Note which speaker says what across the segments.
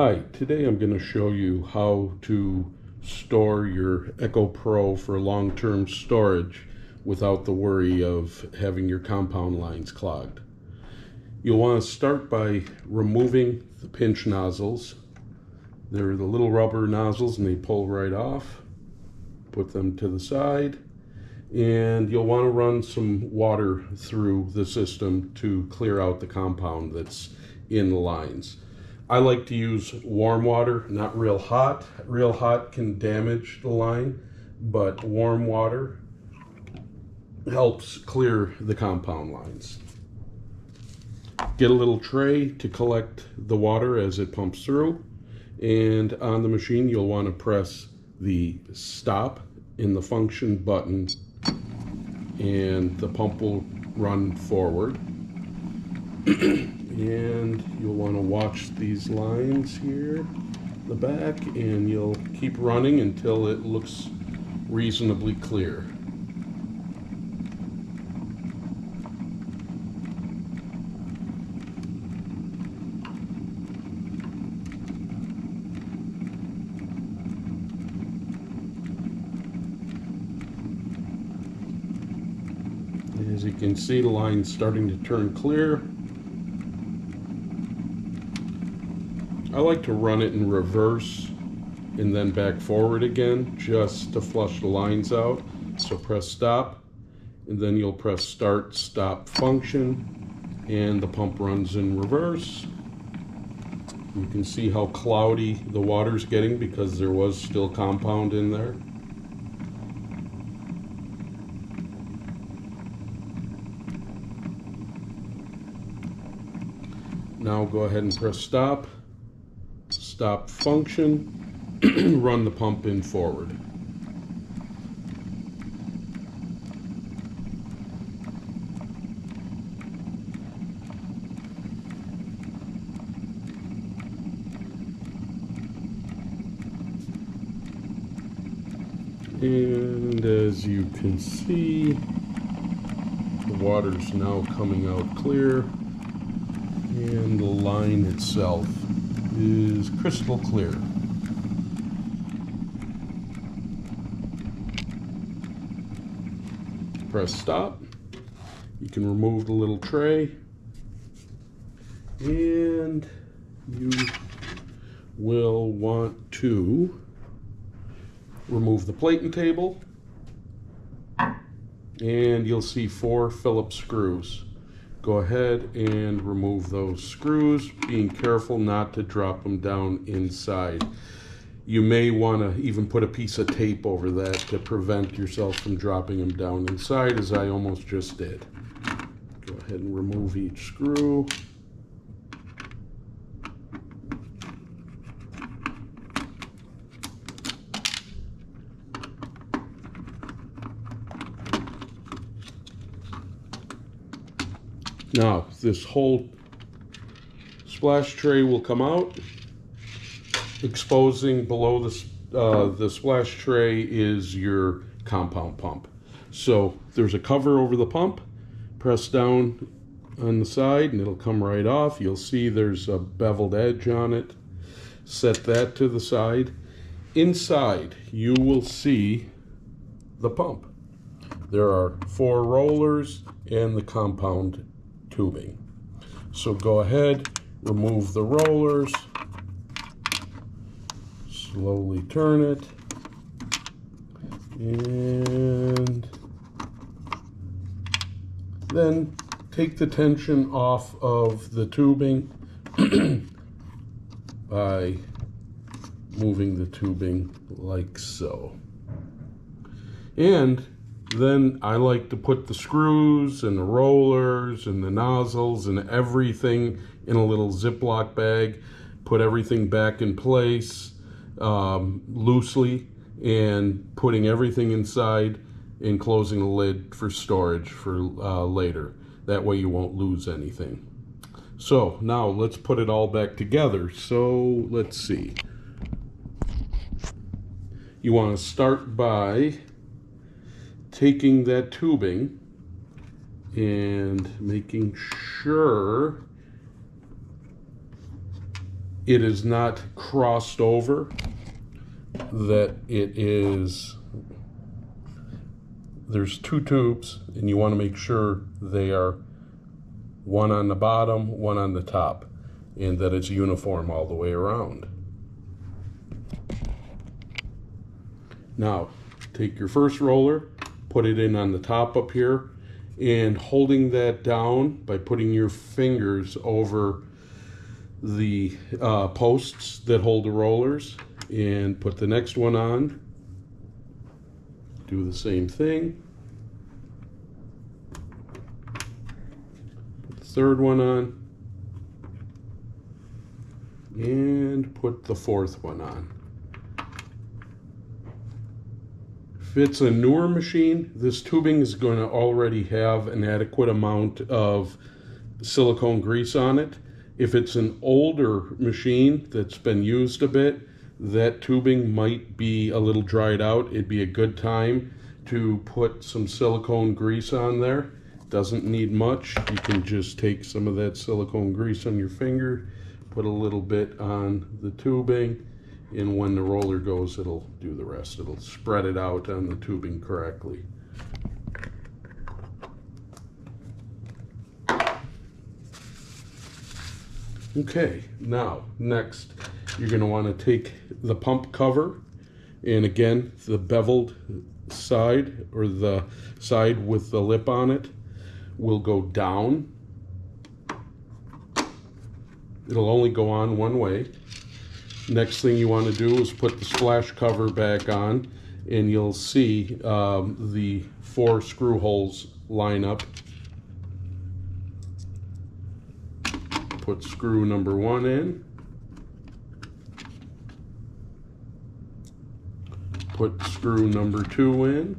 Speaker 1: Hi, today I'm going to show you how to store your Echo Pro for long-term storage without the worry of having your compound lines clogged. You'll want to start by removing the pinch nozzles. They're the little rubber nozzles and they pull right off. Put them to the side, and you'll want to run some water through the system to clear out the compound that's in the lines. I like to use warm water, not real hot. Real hot can damage the line, but warm water helps clear the compound lines. Get a little tray to collect the water as it pumps through, and on the machine you'll want to press the stop in the function button and the pump will run forward. And you'll want to watch these lines here in the back, and you'll keep running until it looks reasonably clear. As you can see, the line's starting to turn clear. I like to run it in reverse and then back forward again just to flush the lines out. So press stop, and then you'll press start stop function, and the pump runs in reverse. You can see how cloudy the water's getting because there was still compound in there. Now go ahead and press stop. Stop function, run the pump in forward. And as you can see, the water's now coming out clear, and the line itself is crystal clear. Press stop. You can remove the little tray, and you will want to remove the plate and table, and you'll see 4 Phillips screws. Go ahead and remove those screws, being careful not to drop them down inside. You may want to even put a piece of tape over that to prevent yourself from dropping them down inside, as I almost just did. Go ahead and remove each screw. Now, this whole splash tray will come out. Exposing below the splash tray is your compound pump. So there's a cover over the pump. Press down on the side and it'll come right off. You'll see there's a beveled edge on it. Set that to the side. Inside, you will see the pump. There are 4 rollers and the compound tubing. So go ahead, remove the rollers, slowly turn it, and then take the tension off of the tubing by moving the tubing like so. And then I like to put the screws and the rollers and the nozzles and everything in a little Ziploc bag, put everything back in place loosely, and putting everything inside and closing the lid for storage for later. That way you won't lose anything. So now let's put it all back together. So let's see. You want to start by taking that tubing and making sure it is not crossed over, that it is, there's two tubes, and you want to make sure they are one on the bottom, one on the top, and that it's uniform all the way around. Now, take your first roller, put it in on the top up here, and holding that down by putting your fingers over the posts that hold the rollers, and put the next one on. Do the same thing. Put the third one on, and put the fourth one on. If it's a newer machine, this tubing is going to already have an adequate amount of silicone grease on it. If it's an older machine that's been used a bit, that tubing might be a little dried out. It'd be a good time to put some silicone grease on there. Doesn't need much. You can just take some of that silicone grease on your finger, put a little bit on the tubing, and when the roller goes, it'll do the rest. It'll spread it out on the tubing correctly. Okay, now next you're going to want to take the pump cover, and again the beveled side, or the side with the lip on it, will go down. It'll only go on one way. Next thing you want to do is put the splash cover back on, and you'll see the 4 screw holes line up. Put screw number 1 in. Put screw number 2 in.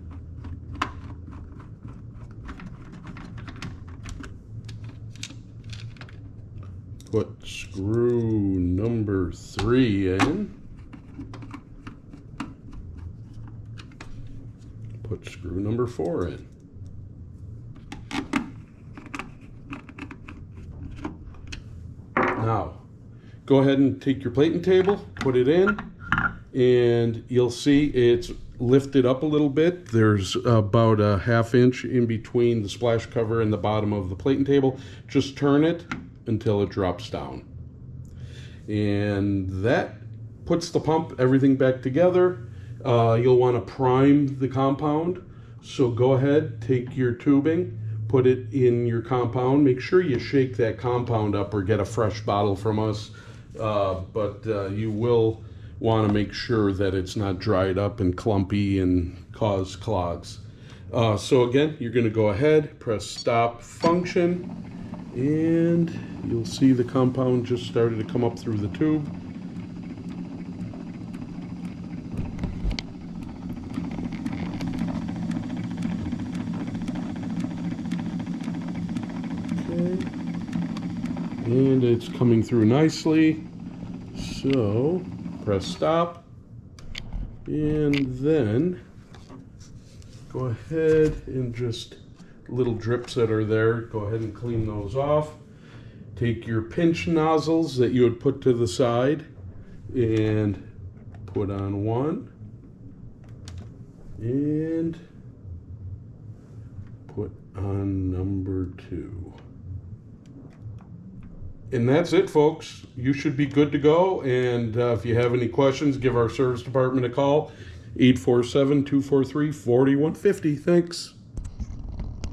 Speaker 1: Put screw number 3 in. Put screw number 4 in. Now, go ahead and take your plating table, put it in, and you'll see it's lifted up a little bit. There's about a 1/2 inch in between the splash cover and the bottom of the plating table. Just turn it until it drops down. And that puts the pump, everything back together. You'll want to prime the compound. So go ahead, take your tubing, put it in your compound. Make sure you shake that compound up or get a fresh bottle from us. But you will want to make sure that it's not dried up and clumpy and cause clogs. So again, you're going to go ahead, press stop function, and you'll see the compound just started to come up through the tube. Okay. And it's coming through nicely. So press stop, and then go ahead and just little drips that are there, go ahead and clean those off. Take your pinch nozzles that you would put to the side and put on one, and put on number 2. And that's it, folks. You should be good to go. And if you have any questions, give our service department a call, 847-243-4150. Thanks.